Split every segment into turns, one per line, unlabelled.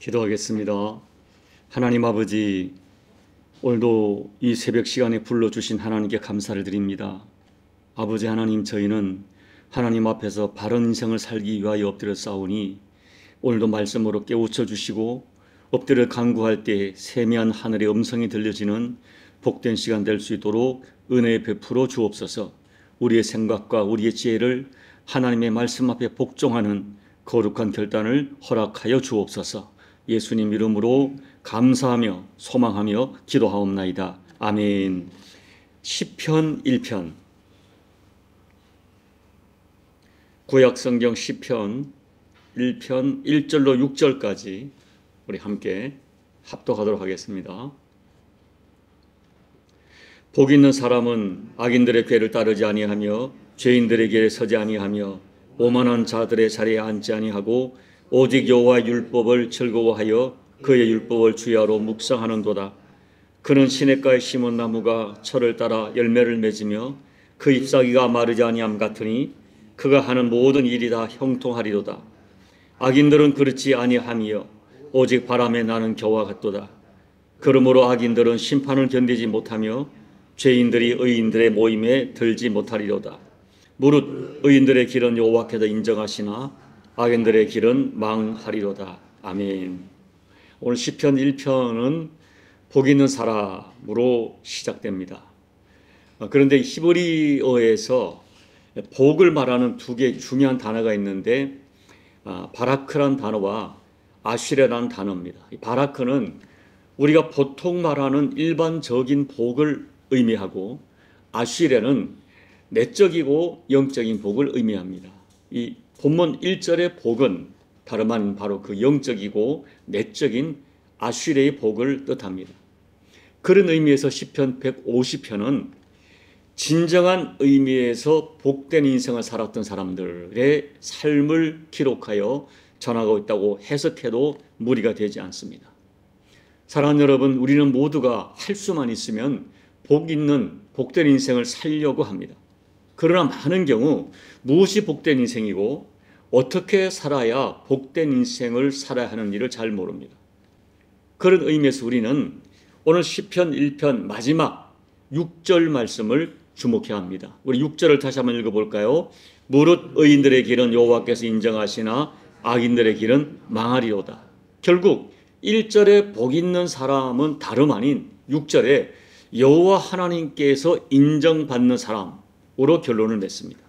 기도하겠습니다. 하나님 아버지, 오늘도 이 새벽 시간에 불러주신 하나님께 감사를 드립니다. 아버지 하나님, 저희는 하나님 앞에서 바른 인생을 살기 위하여 엎드려 싸우니 오늘도 말씀으로 깨우쳐 주시고 엎드려 간구할 때 세미한 하늘의 음성이 들려지는 복된 시간 될 수 있도록 은혜 베풀어 주옵소서. 우리의 생각과 우리의 지혜를 하나님의 말씀 앞에 복종하는 거룩한 결단을 허락하여 주옵소서. 예수님 이름으로 감사하며 소망하며 기도하옵나이다. 아멘. 시편 1편, 구약성경 시편 1편 1절로 6절까지 우리 함께 합독하도록 하겠습니다. 복 있는 사람은 악인들의 궤를 따르지 아니하며 죄인들의 길에 서지 아니하며 오만한 자들의 자리에 앉지 아니하고 오직 여호와의 율법을 즐거워하여 그의 율법을 주야로 묵상하는도다. 그는 시냇가에 심은 나무가 철을 따라 열매를 맺으며 그 잎사귀가 마르지 아니함 같으니 그가 하는 모든 일이 다 형통하리로다. 악인들은 그렇지 아니하며 오직 바람에 나는 겨와 같도다. 그러므로 악인들은 심판을 견디지 못하며 죄인들이 의인들의 모임에 들지 못하리로다. 무릇 의인들의 길은 여호와께서 인정하시나 악인들의 길은 망하리로다. 아멘. 오늘 시편 1편은 복 있는 사람으로 시작됩니다. 그런데 히브리어에서 복을 말하는 두 개의 중요한 단어가 있는데 바라크란 단어와 아쉬레라는 단어입니다. 바라크는 우리가 보통 말하는 일반적인 복을 의미하고 아쉬레는 내적이고 영적인 복을 의미합니다. 이 본문 1절의 복은 다름 아닌 바로 그 영적이고 내적인 아쉬레의 복을 뜻합니다. 그런 의미에서 시편 150편은 진정한 의미에서 복된 인생을 살았던 사람들의 삶을 기록하여 전하고 있다고 해석해도 무리가 되지 않습니다. 사랑하는 여러분, 우리는 모두가 할 수만 있으면 복 있는 복된 인생을 살려고 합니다. 그러나 많은 경우 무엇이 복된 인생이고 어떻게 살아야 복된 인생을 살아야 하는 일을 잘 모릅니다. 그런 의미에서 우리는 오늘 시편 1편 마지막 6절 말씀을 주목해야 합니다. 우리 6절을 다시 한번 읽어볼까요? 무릇 의인들의 길은 여호와께서 인정하시나 악인들의 길은 망하리로다. 결국 1절에 복 있는 사람은 다름 아닌 6절에 여호와 하나님께서 인정받는 사람으로 결론을 냈습니다.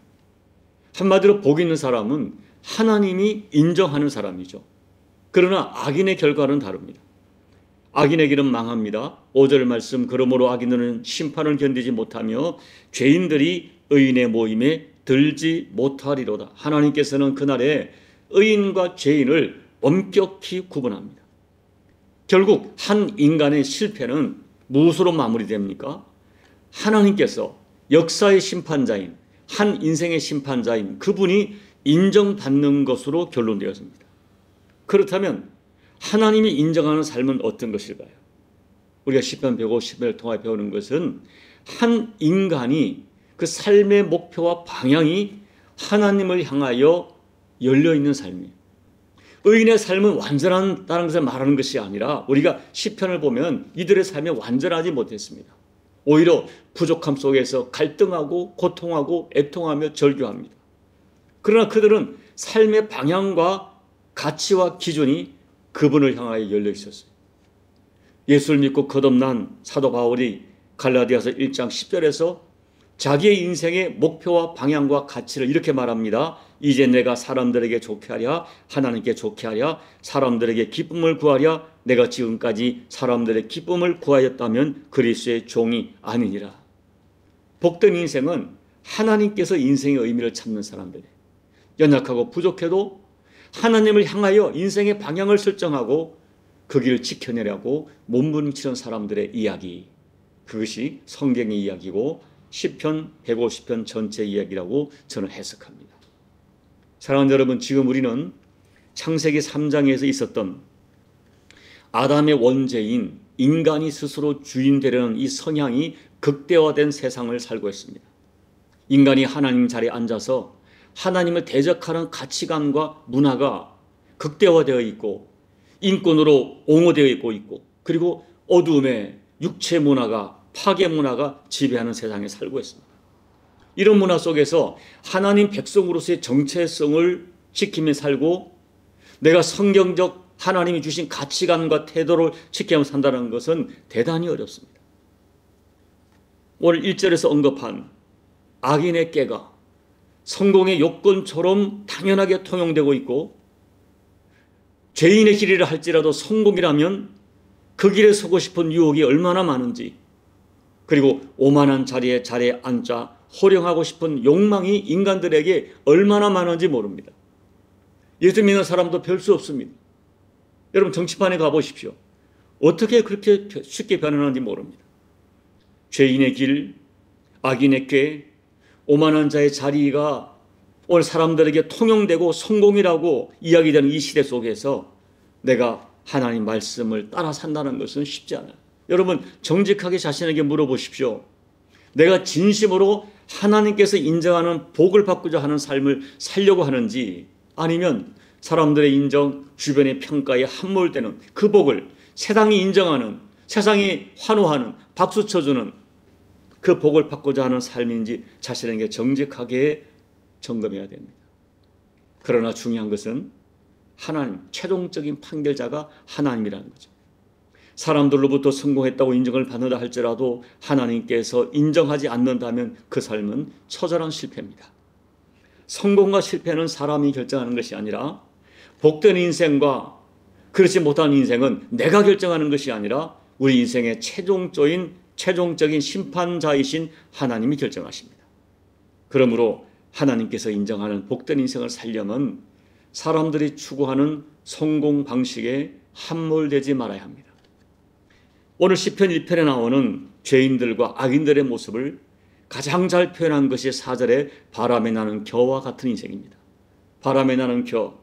한마디로 복 있는 사람은 하나님이 인정하는 사람이죠. 그러나 악인의 결과는 다릅니다. 악인의 길은 망합니다. 5절 말씀, 그러므로 악인들은 심판을 견디지 못하며 죄인들이 의인의 모임에 들지 못하리로다. 하나님께서는 그날에 의인과 죄인을 엄격히 구분합니다. 결국 한 인간의 실패는 무엇으로 마무리됩니까? 하나님께서 역사의 심판자인, 한 인생의 심판자인 그분이 인정받는 것으로 결론되었습니다. 그렇다면 하나님이 인정하는 삶은 어떤 것일까요? 우리가 시편 150편을 통해 배우는 것은 한 인간이 그 삶의 목표와 방향이 하나님을 향하여 열려있는 삶이에요. 의인의 삶은 완전하다는 것을 말하는 것이 아니라 우리가 시편을 보면 이들의 삶이 완전하지 못했습니다. 오히려 부족함 속에서 갈등하고 고통하고 애통하며 절규합니다. 그러나 그들은 삶의 방향과 가치와 기준이 그분을 향하여 열려 있었어요. 예수를 믿고 거듭난 사도 바울이 갈라디아서 1장 10절에서 자기의 인생의 목표와 방향과 가치를 이렇게 말합니다. 이제 내가 사람들에게 좋게 하랴 하나님께 좋게 하랴 사람들에게 기쁨을 구하랴 내가 지금까지 사람들의 기쁨을 구하였다면 그리스도의 종이 아니니라. 복된 인생은 하나님께서 인생의 의미를 찾는 사람들이에요. 연약하고 부족해도 하나님을 향하여 인생의 방향을 설정하고 그 길을 지켜내려고 몸부림치는 사람들의 이야기, 그것이 성경의 이야기고 시편 150편 전체 이야기라고 저는 해석합니다. 사랑하는 여러분, 지금 우리는 창세기 3장에서 있었던 아담의 원죄인 인간이 스스로 주인 되려는 이 성향이 극대화된 세상을 살고 있습니다. 인간이 하나님 자리에 앉아서 하나님을 대적하는 가치관과 문화가 극대화되어 있고 인권으로 옹호되어 있고 그리고 어두움에 육체 문화가 파괴 문화가 지배하는 세상에 살고 있습니다. 이런 문화 속에서 하나님 백성으로서의 정체성을 지키며 살고 내가 성경적 하나님이 주신 가치관과 태도를 지키며 산다는 것은 대단히 어렵습니다. 오늘 1절에서 언급한 악인의 꾀가 성공의 요건처럼 당연하게 통용되고 있고 죄인의 길이라 할지라도 성공이라면 그 길에 서고 싶은 유혹이 얼마나 많은지 그리고 오만한 자리에 앉아 호령하고 싶은 욕망이 인간들에게 얼마나 많은지 모릅니다. 예수 믿는 사람도 별 수 없습니다. 여러분 정치판에 가보십시오. 어떻게 그렇게 쉽게 변하는지 모릅니다. 죄인의 길, 악인의 꾀, 오만한 자의 자리가 오늘 사람들에게 통용되고 성공이라고 이야기되는 이 시대 속에서 내가 하나님 말씀을 따라 산다는 것은 쉽지 않아요. 여러분 정직하게 자신에게 물어보십시오. 내가 진심으로 하나님께서 인정하는 복을 받고자 하는 삶을 살려고 하는지 아니면 사람들의 인정, 주변의 평가에 함몰되는 그 복을 세상이 인정하는, 세상이 환호하는, 박수 쳐주는 그 복을 받고자 하는 삶인지 자신에게 정직하게 점검해야 됩니다. 그러나 중요한 것은 하나님, 최종적인 판결자가 하나님이라는 거죠. 사람들로부터 성공했다고 인정을 받는다 할지라도 하나님께서 인정하지 않는다면 그 삶은 처절한 실패입니다. 성공과 실패는 사람이 결정하는 것이 아니라 복된 인생과 그렇지 못한 인생은 내가 결정하는 것이 아니라 우리 인생의 최종적인 심판자이신 하나님이 결정하십니다. 그러므로 하나님께서 인정하는 복된 인생을 살려면 사람들이 추구하는 성공 방식에 함몰되지 말아야 합니다. 오늘 시편 1편에 나오는 죄인들과 악인들의 모습을 가장 잘 표현한 것이 4절에 바람에 나는 겨와 같은 인생입니다. 바람에 나는 겨,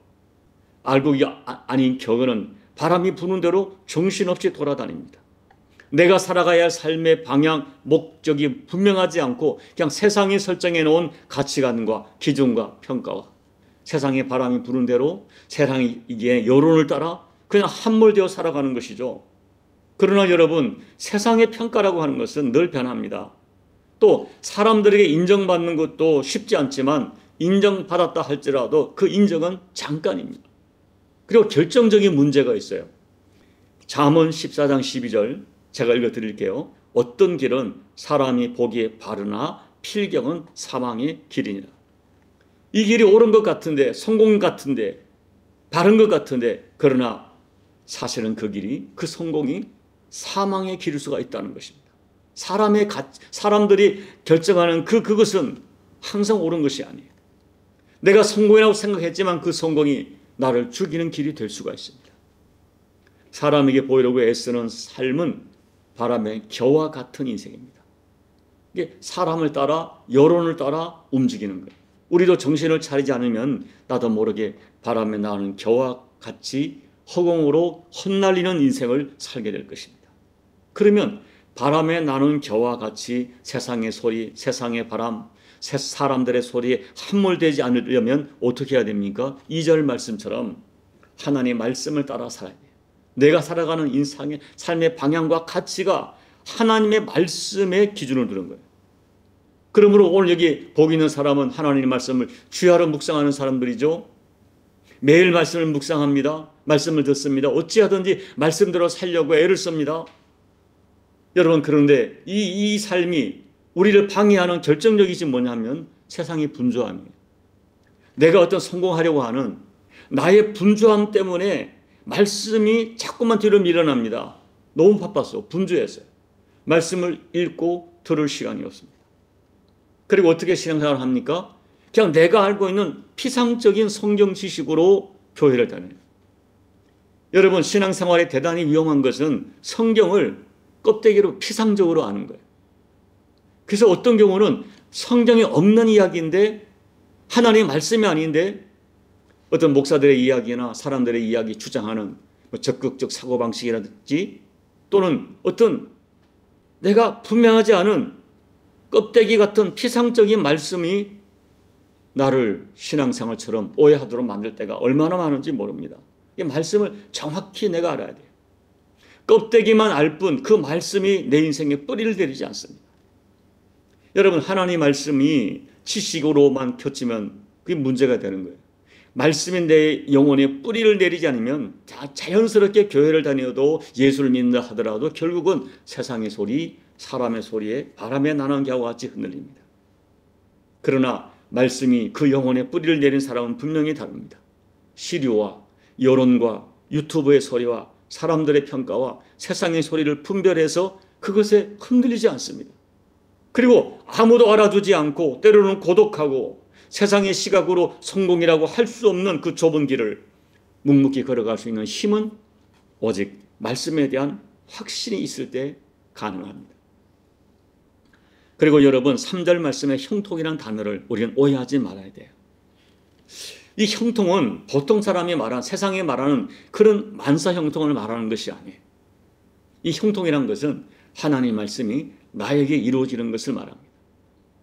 알고 아닌 겨는 바람이 부는 대로 정신없이 돌아다닙니다. 내가 살아가야 할 삶의 방향, 목적이 분명하지 않고 그냥 세상이 설정해 놓은 가치관과 기준과 평가와 세상의 바람이 부는 대로 세상의 여론을 따라 그냥 함몰되어 살아가는 것이죠. 그러나 여러분, 세상의 평가라고 하는 것은 늘 변합니다. 또 사람들에게 인정받는 것도 쉽지 않지만 인정받았다 할지라도 그 인정은 잠깐입니다. 그리고 결정적인 문제가 있어요. 잠언 14장 12절 제가 읽어드릴게요. 어떤 길은 사람이 보기에 바르나 필경은 사망의 길이니라. 이 길이 옳은 것 같은데, 성공 같은데, 바른 것 같은데, 그러나 사실은 그 길이, 그 성공이 사망의 길일 수가 있다는 것입니다. 사람들이 결정하는 그것은 항상 옳은 것이 아니에요. 내가 성공이라고 생각했지만 그 성공이 나를 죽이는 길이 될 수가 있습니다. 사람에게 보이려고 애쓰는 삶은 바람의 겨와 같은 인생입니다. 이게 사람을 따라, 여론을 따라 움직이는 거예요. 우리도 정신을 차리지 않으면 나도 모르게 바람에 나는 겨와 같이 허공으로 헛날리는 인생을 살게 될 것입니다. 그러면 바람에 나는 겨와 같이 세상의 소리, 세상의 바람, 사람들의 소리에 함몰되지 않으려면 어떻게 해야 됩니까? 2절 말씀처럼 하나님의 말씀을 따라 살아야 돼요. 내가 살아가는 인생의 삶의 방향과 가치가 하나님의 말씀의 기준을 두는 거예요. 그러므로 오늘 여기 복 있는 사람은 하나님의 말씀을 주야로 묵상하는 사람들이죠. 매일 말씀을 묵상합니다. 말씀을 듣습니다. 어찌하든지 말씀대로 살려고 애를 씁니다. 여러분, 그런데 이 삶이 우리를 방해하는 결정적이지 뭐냐면 세상의 분주함이에요. 내가 어떤 성공하려고 하는 나의 분주함 때문에 말씀이 자꾸만 뒤로 밀어납니다. 너무 바빴어. 분주했어요. 말씀을 읽고 들을 시간이 없습니다. 그리고 어떻게 신앙생활을 합니까? 그냥 내가 알고 있는 피상적인 성경 지식으로 교회를 다녀요. 여러분, 신앙생활에 대단히 위험한 것은 성경을 껍데기로 피상적으로 아는 거예요. 그래서 어떤 경우는 성경에 없는 이야기인데 하나님의 말씀이 아닌데 어떤 목사들의 이야기나 사람들의 이야기 주장하는 적극적 사고방식이라든지 또는 어떤 내가 분명하지 않은 껍데기 같은 피상적인 말씀이 나를 신앙생활처럼 오해하도록 만들 때가 얼마나 많은지 모릅니다. 이 말씀을 정확히 내가 알아야 돼요. 껍데기만 알 뿐 그 말씀이 내 인생에 뿌리를 내리지 않습니다. 여러분, 하나님 말씀이 지식으로만 켜지면 그게 문제가 되는 거예요. 말씀이 내 영혼에 뿌리를 내리지 않으면 자연스럽게 교회를 다녀도 예수를 믿는다 하더라도 결국은 세상의 소리, 사람의 소리에 바람에 나는 겨와 같이 흔들립니다. 그러나 말씀이 그 영혼에 뿌리를 내린 사람은 분명히 다릅니다. 시류와 여론과 유튜브의 소리와 사람들의 평가와 세상의 소리를 분별해서 그것에 흔들리지 않습니다. 그리고 아무도 알아주지 않고 때로는 고독하고 세상의 시각으로 성공이라고 할 수 없는 그 좁은 길을 묵묵히 걸어갈 수 있는 힘은 오직 말씀에 대한 확신이 있을 때 가능합니다. 그리고 여러분, 3절 말씀의 형통이라는 단어를 우리는 오해하지 말아야 돼요. 이 형통은 보통 사람이 말하는, 세상에 말하는 그런 만사 형통을 말하는 것이 아니에요. 이 형통이라는 것은 하나님 말씀이 나에게 이루어지는 것을 말합니다.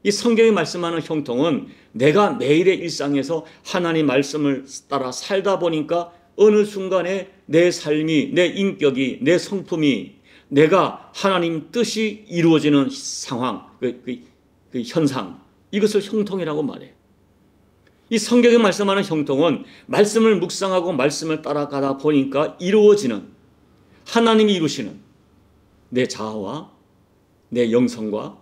이 성경이 말씀하는 형통은 내가 매일의 일상에서 하나님 말씀을 따라 살다 보니까 어느 순간에 내 삶이, 내 인격이, 내 성품이 내가 하나님 뜻이 이루어지는 상황, 그 현상, 이것을 형통이라고 말해요. 이 성경이 말씀하는 형통은 말씀을 묵상하고 말씀을 따라가다 보니까 이루어지는, 하나님이 이루시는 내 자아와 내 영성과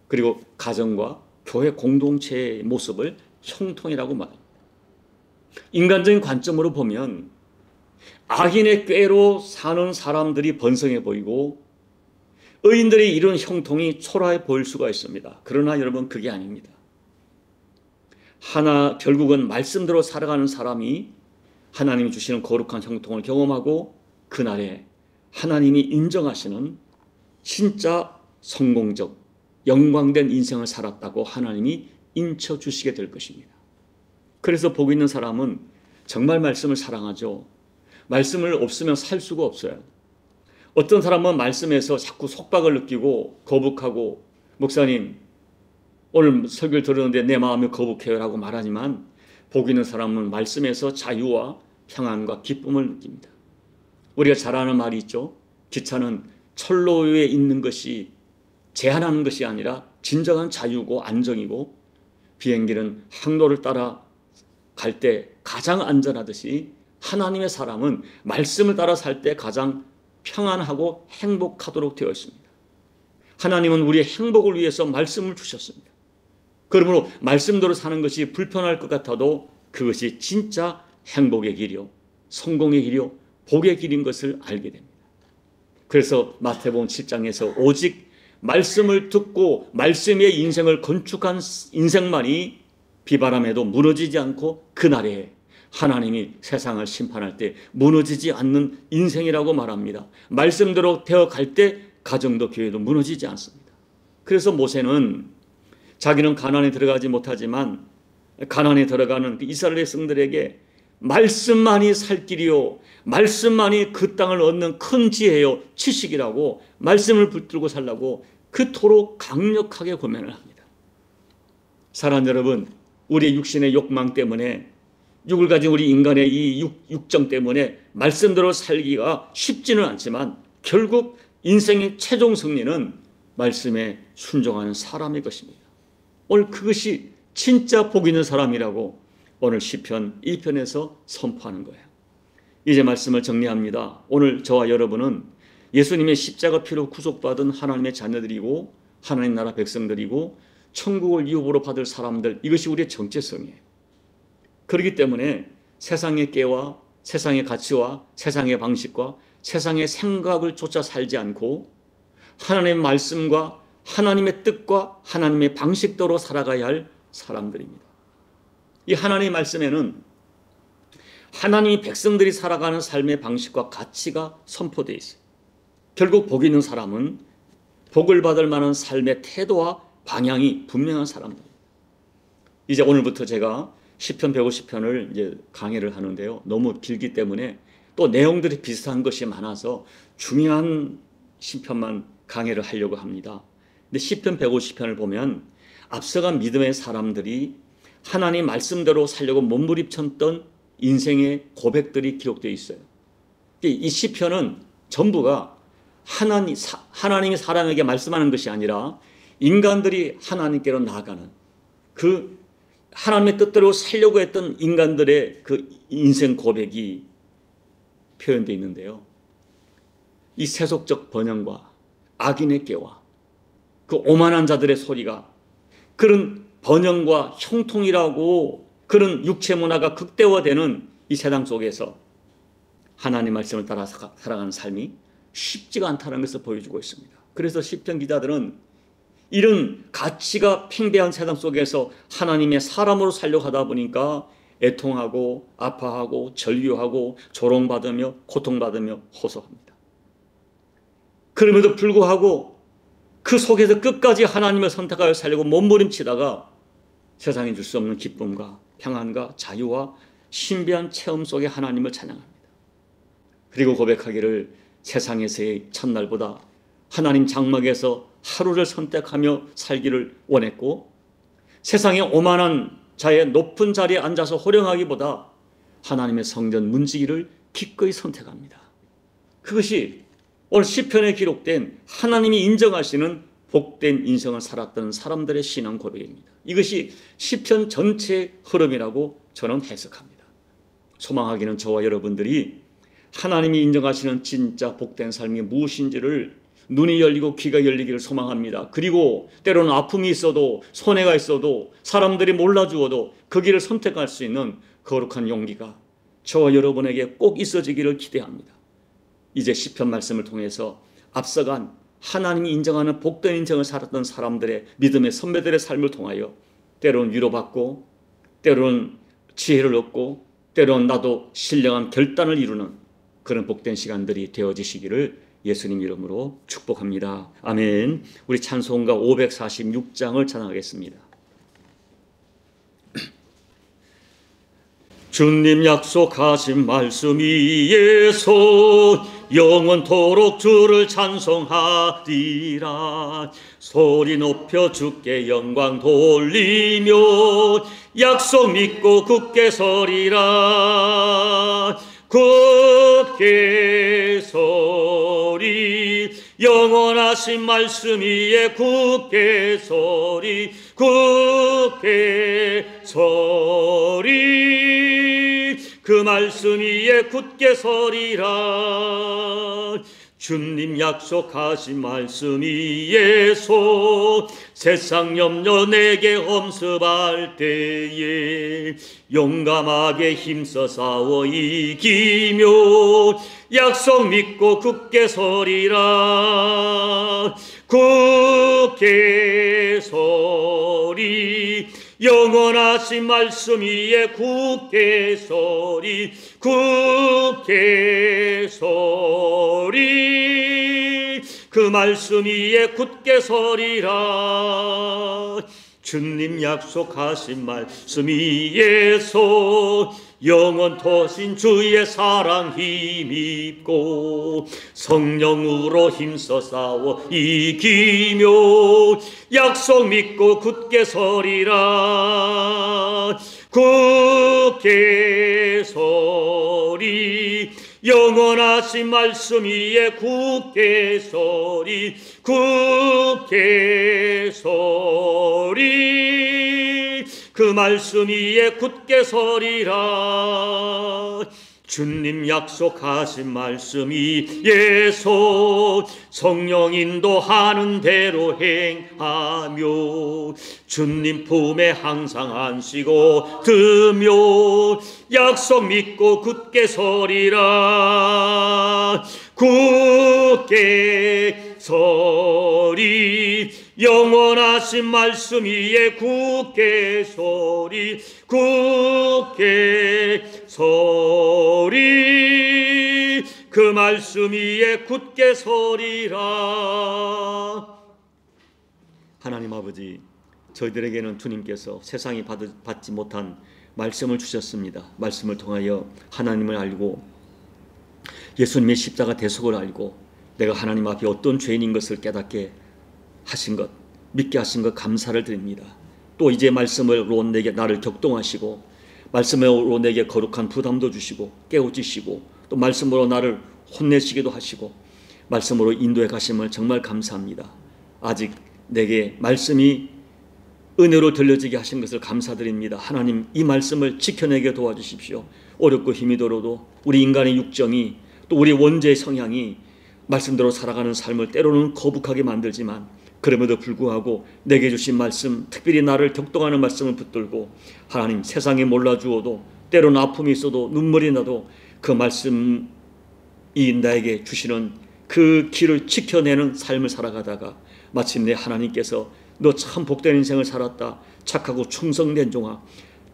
그리고 가정과 교회 공동체의 모습을 형통이라고 말합니다. 인간적인 관점으로 보면 악인의 꾀로 사는 사람들이 번성해 보이고 의인들이 이룬 형통이 초라해 보일 수가 있습니다. 그러나 여러분, 그게 아닙니다. 결국은 말씀대로 살아가는 사람이 하나님이 주시는 거룩한 형통을 경험하고 그날에 하나님이 인정하시는 진짜 성공적 영광된 인생을 살았다고 하나님이 인쳐주시게 될 것입니다. 그래서 복 있는 사람은 정말 말씀을 사랑하죠. 말씀을 없으면 살 수가 없어요. 어떤 사람은 말씀에서 자꾸 속박을 느끼고 거북하고, 목사님 오늘 설교를 들었는데 내 마음이 거북해요 라고 말하지만, 복 있는 사람은 말씀에서 자유와 평안과 기쁨을 느낍니다. 우리가 잘 아는 말이 있죠. 기차는 철로 위에 있는 것이 제한하는 것이 아니라 진정한 자유고 안정이고, 비행기는 항로를 따라 갈 때 가장 안전하듯이 하나님의 사람은 말씀을 따라 살 때 가장 평안하고 행복하도록 되어 있습니다. 하나님은 우리의 행복을 위해서 말씀을 주셨습니다. 그러므로 말씀대로 사는 것이 불편할 것 같아도 그것이 진짜 행복의 길이요, 성공의 길이요, 복의 길인 것을 알게 됩니다. 그래서 마태복음 7장에서 오직 말씀을 듣고 말씀의 인생을 건축한 인생만이 비바람에도 무너지지 않고 그날에 하나님이 세상을 심판할 때 무너지지 않는 인생이라고 말합니다. 말씀대로 되어갈 때 가정도 교회도 무너지지 않습니다. 그래서 모세는 자기는 가나안에 들어가지 못하지만 가나안에 들어가는 이스라엘 백성들에게 말씀만이 살 길이요, 말씀만이 그 땅을 얻는 큰 지혜요, 지식이라고 말씀을 붙들고 살라고 그토록 강력하게 고면을 합니다. 사랑하는 여러분, 우리의 육신의 욕망 때문에, 육을 가진 우리 인간의 이 육정 때문에 말씀대로 살기가 쉽지는 않지만 결국 인생의 최종 승리는 말씀에 순종하는 사람의 것입니다. 오늘 그것이 진짜 복 있는 사람이라고 오늘 시편 1편에서 선포하는 거예요. 이제 말씀을 정리합니다. 오늘 저와 여러분은 예수님의 십자가 피로 구속받은 하나님의 자녀들이고 하나님 나라 백성들이고 천국을 유업으로 받을 사람들, 이것이 우리의 정체성이에요. 그렇기 때문에 세상의 깨와 세상의 가치와 세상의 방식과 세상의 생각을 쫓아 살지 않고 하나님의 말씀과 하나님의 뜻과 하나님의 방식대로 살아가야 할 사람들입니다. 이 하나님의 말씀에는 하나님이 백성들이 살아가는 삶의 방식과 가치가 선포되어 있어요. 결국 복 있는 사람은 복을 받을 만한 삶의 태도와 방향이 분명한 사람들입니다. 이제 오늘부터 제가 시편 150편을 이제 강의를 하는데요. 너무 길기 때문에 또 내용들이 비슷한 것이 많아서 중요한 시편만 강의를 하려고 합니다. 근데 시편 150편을 보면 앞서간 믿음의 사람들이 하나님 말씀대로 살려고 몸부림쳤던 인생의 고백들이 기록되어 있어요. 이 시편은 전부가 하나님이 사람에게 말씀하는 것이 아니라 인간들이 하나님께로 나아가는, 그 하나님의 뜻대로 살려고 했던 인간들의 그 인생 고백이 표현되어 있는데요. 이 세속적 번영과 악인의 깨와 그 오만한 자들의 소리가, 그런 번영과 형통이라고 그런 육체 문화가 극대화되는 이 세상 속에서 하나님 말씀을 따라 살아가는 삶이 쉽지가 않다는 것을 보여주고 있습니다. 그래서 시편 기자들은 이런 가치가 팽배한 세상 속에서 하나님의 사람으로 살려고 하다 보니까 애통하고 아파하고 절규하고 조롱받으며 고통받으며 호소합니다. 그럼에도 불구하고 그 속에서 끝까지 하나님을 선택하여 살려고 몸부림치다가 세상에 줄 수 없는 기쁨과 평안과 자유와 신비한 체험 속에 하나님을 찬양합니다. 그리고 고백하기를 세상에서의 첫날보다 하나님 장막에서 하루를 선택하며 살기를 원했고, 세상의 오만한 자의 높은 자리에 앉아서 호령하기보다 하나님의 성전 문지기를 기꺼이 선택합니다. 그것이 오늘 시편에 기록된 하나님이 인정하시는 복된 인생을 살았던 사람들의 신앙 고백입니다. 이것이 시편 전체의 흐름이라고 저는 해석합니다. 소망하기는 저와 여러분들이 하나님이 인정하시는 진짜 복된 삶이 무엇인지를 눈이 열리고 귀가 열리기를 소망합니다. 그리고 때로는 아픔이 있어도 손해가 있어도 사람들이 몰라주어도 그 길을 선택할 수 있는 거룩한 용기가 저와 여러분에게 꼭 있어지기를 기대합니다. 이제 시편 말씀을 통해서 앞서간 하나님이 인정하는 복된 인생을 살았던 사람들의 믿음의 선배들의 삶을 통하여 때로는 위로받고 때로는 지혜를 얻고 때로는 나도 신령한 결단을 이루는 그런 복된 시간들이 되어지시기를 예수님 이름으로 축복합니다. 아멘. 우리 찬송가 546장을 찬양하겠습니다. 주님 약속하신 말씀 위에서 영원토록 주를 찬송하리라. 소리 높여 주께 영광 돌리며 약속 믿고 굳게 서리라. 굳게 서리, 영원하신 말씀 위에 굳게 서리, 굳게 서리, 그 말씀 위에 굳게 서리라. 주님 약속하신 말씀 위에서 세상 염려 내게 엄습할 때에 용감하게 힘써 싸워 이기며 약속 믿고 굳게 서리라. 굳게 서리, 영원하신 말씀 위에 굳게 서리, 굳게 서리, 그 말씀 위에 굳게 서리라. 주님 약속하신 말씀 위에서 영원토신 주의 사랑 힘입고 성령으로 힘써 싸워 이기며 약속 믿고 굳게 서리라. 굳게 서리, 영원하신 말씀 위에 굳게 서리, 굳게 서리, 그 말씀 위에 굳게 서리라. 주님 약속하신 말씀 위에서 성령 인도하는 대로 행하며 주님 품에 항상 안쉬고 드며 약속 믿고 굳게 서리라. 굳게 서리, 영원하신 말씀 위에 굳게 서리, 굳게 서리, 그 말씀 위에 굳게 서리라. 하나님 아버지, 저희들에게는 주님께서 세상이 받지 못한 말씀을 주셨습니다. 말씀을 통하여 하나님을 알고 예수님의 십자가 대속을 알고 내가 하나님 앞에 어떤 죄인인 것을 깨닫게 하신 것, 믿게 하신 것 감사를 드립니다. 또 이제 말씀으로 내게 나를 격동하시고 말씀으로 내게 거룩한 부담도 주시고 깨우치시고 또 말씀으로 나를 혼내시기도 하시고 말씀으로 인도해 가심을 정말 감사합니다. 아직 내게 말씀이 은혜로 들려지게 하신 것을 감사드립니다. 하나님, 이 말씀을 지켜내게 도와주십시오. 어렵고 힘이 들어도 우리 인간의 육정이 또 우리 원죄의 성향이 말씀대로 살아가는 삶을 때로는 거북하게 만들지만 그럼에도 불구하고 내게 주신 말씀, 특별히 나를 격동하는 말씀을 붙들고 하나님, 세상에 몰라주어도 때로는 아픔이 있어도 눈물이 나도 그 말씀이 나에게 주시는 그 길을 지켜내는 삶을 살아가다가 마침내 하나님께서 너 참 복된 인생을 살았다, 착하고 충성된 종아,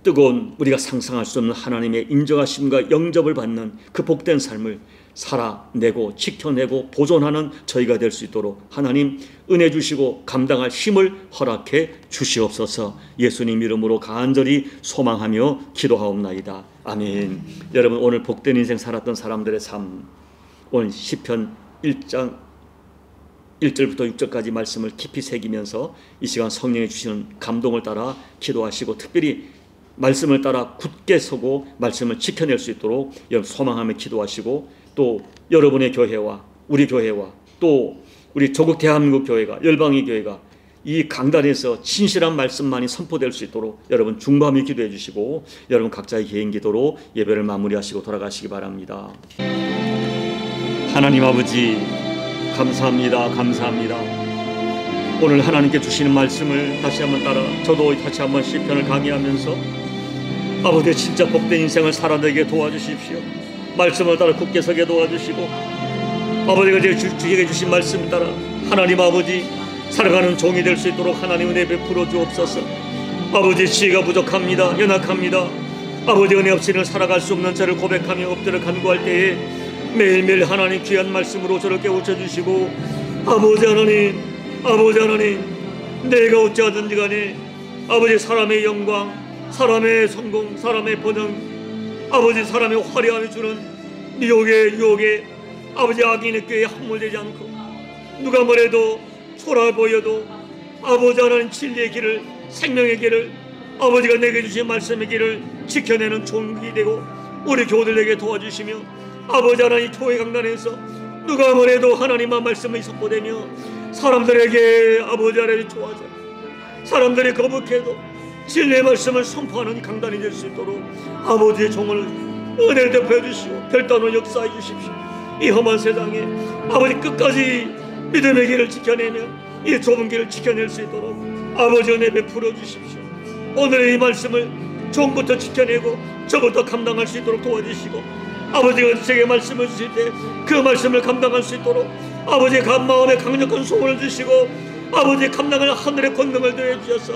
뜨거운 우리가 상상할 수 없는 하나님의 인정하심과 영접을 받는 그 복된 삶을 살아내고 지켜내고 보존하는 저희가 될 수 있도록 하나님 은혜 주시고 감당할 힘을 허락해 주시옵소서. 예수님 이름으로 간절히 소망하며 기도하옵나이다. 아멘. 여러분, 오늘 복된 인생 살았던 사람들의 삶, 오늘 시편 1장 1절부터 6절까지 말씀을 깊이 새기면서 이 시간 성령이 주시는 감동을 따라 기도하시고 특별히 말씀을 따라 굳게 서고 말씀을 지켜낼 수 있도록 여러분 소망하며 기도하시고 또 여러분의 교회와 우리 교회와 또 우리 조국 대한민국 교회가 열방의 교회가 이 강단에서 진실한 말씀만이 선포될 수 있도록 여러분 중보하며 기도해 주시고 여러분 각자의 개인 기도로 예배를 마무리하시고 돌아가시기 바랍니다. 하나님 아버지, 감사합니다. 감사합니다. 오늘 하나님께 주시는 말씀을 다시 한번 따라 저도 다시 한번 시편을 강의하면서 아버지 진짜 복된 인생을 살아내게 도와주십시오. 말씀을 따라 굳게 서게 도와주시고 아버지가 주에게 주신 말씀 따라 하나님 아버지 살아가는 종이 될 수 있도록 하나님 은혜 베풀어 주옵소서. 아버지 지혜가 부족합니다. 연약합니다. 아버지 은혜 없이는 살아갈 수 없는 저를 고백하며 엎드려 간구할 때에 매일매일 하나님 귀한 말씀으로 저를 깨우쳐 주시고 아버지 하나님 내가 어찌하든지 간에 아버지 사람의 영광, 사람의 성공, 사람의 번영, 아버지 사람의 화려함을 주는 유혹에 아버지 악인의 꾀에 함몰되지 않고 누가 뭐래도 초라해 보여도 아버지 하나님 진리의 길을, 생명의 길을, 아버지가 내게 주신 말씀의 길을 지켜내는 종이 되고 우리 교우들에게 도와주시며 아버지 하나님 교회 강단에서 누가 뭐래도 하나님만 말씀이 선포되며 사람들에게 아버지 하나님 좋아져 사람들이 거북해도 진리의 말씀을 선포하는 강단이 될 수 있도록 아버지의 종을 은혜를 베풀어 주시고 별도로 역사해 주십시오. 이 험한 세상에 아버지 끝까지 믿음의 길을 지켜내며 이 좁은 길을 지켜낼 수 있도록 아버지 은혜 베풀어 주십시오. 오늘의 이 말씀을 종부터 지켜내고 저부터 감당할 수 있도록 도와주시고 아버지가 제게 말씀을 주실 때 그 말씀을 감당할 수 있도록 아버지의 마음에 강력한 소원을 주시고 아버지의 감당할 하늘의 권능을 더해 주셔서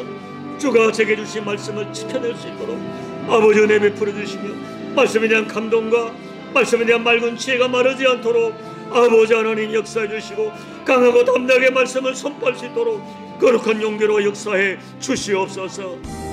주가 제게 주신 말씀을 지켜낼 수 있도록 아버지 은혜 베풀어 주시며 말씀에 대한 감동과 말씀에 대한 맑은 지혜가 마르지 않도록 아버지 하나님 역사해 주시고 강하고 담대하게 말씀을 선포할 수 있도록 거룩한 용기로 역사해 주시옵소서.